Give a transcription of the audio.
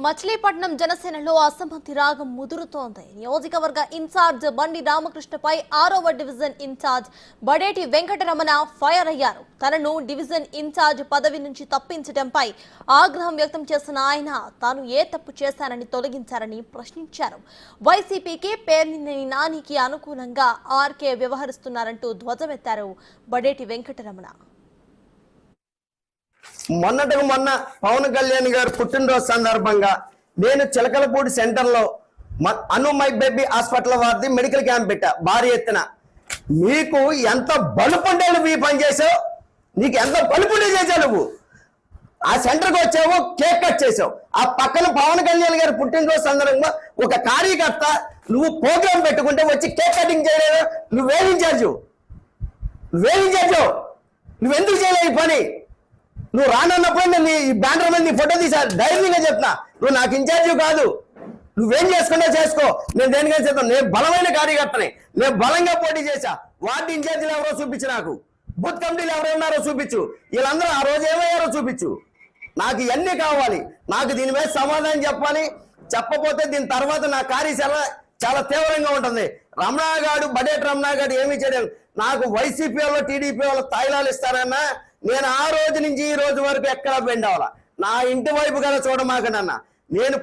మచిలీపట్నం జనసేనలో అసమ్మతి రాగం ముదురుతోంది. నియోజకవర్గ ఇన్ఛార్జ్ బండి రామకృష్ణపై 6వ division incharge Badeti Venkataramana fire అయ్యారు. తనను డివిజన్ ఇన్ఛార్జ్ పదవి నుంచి తప్పించడంపై ఆగ్రహం వ్యక్తం చేసిన ఆయన తాను ఏ తప్పు చేశానని తొలగించారని ప్రశ్నించారు. వైసీపీకి పేర్ని నానికి అనుకూలంగా ఆర్కే వ్యవహరిస్తున్నారంటూ ధ్వజమెత్తారు బడేటి వెంకటరమణ. మొన్న పవన్ కళ్యాణ్ గారు పుట్టినరోజు సందర్భంగా నేను చిలకలపూడి సెంటర్లో అను మై బేబీ హాస్పిటల్ వారిది మెడికల్ క్యాంప్ పెట్టా భారీ ఎత్తున. నీకు ఎంత బలుపుండే నువ్వు ఈ పని చేసావు, నీకు ఎంత బలుపుండే చేసావు. నువ్వు ఆ సెంటర్కి వచ్చావు, కేక్ కట్ చేసావు. ఆ పక్కన పవన్ కళ్యాణ్ గారు పుట్టినరోజు సందర్భంగా ఒక కార్యకర్త నువ్వు ప్రోగ్రాం పెట్టుకుంటే వచ్చి కేక్ కటింగ్ చేయలేదు. నువ్వేం ఇన్ఛార్జు, నువ్వెందుకు చేయలేవు ఈ పని? నువ్వు రానన్నప్పుడు నేను ఈ బ్యానర్ మీద నీ ఫోటో తీసా ధైర్యంగా చెప్తున్నా. నువ్వు నాకు ఇన్ఛార్జి కాదు, నువ్వేం చేసుకుంటా చేసుకో, నేను దేనికైనా చేస్తాను. నేను బలమైన కార్యకర్తని, నేను బలంగా పోటీ చేశా. వార్డు ఇన్ఛార్జీలు ఎవరో చూపించు, నాకు బూత్ కమిటీలు ఎవరో ఉన్నారో చూపించు, వీళ్ళందరూ ఆ రోజు ఏమయ్యారో చూపించు. నాకు ఇవన్నీ కావాలి, నాకు దీని మీద సమాధానం చెప్పాలి. చెప్పపోతే దీని తర్వాత నా కార్యాచరణ చాలా తీవ్రంగా ఉంటుంది. రమణాగాడు బడేటి రమణాగాడు ఏమీ చేయలేదు. నాకు వైసీపీ వాళ్ళు టీడీపీ వాళ్ళు తాయిలాలు ఇస్తారన్నా నేను ఆ రోజు నుంచి ఈ రోజు వరకు ఎక్కడా బెండ్ అవ్వాలా. నా ఇంటి వైపు కదా చూడమాకనన్నా. నేను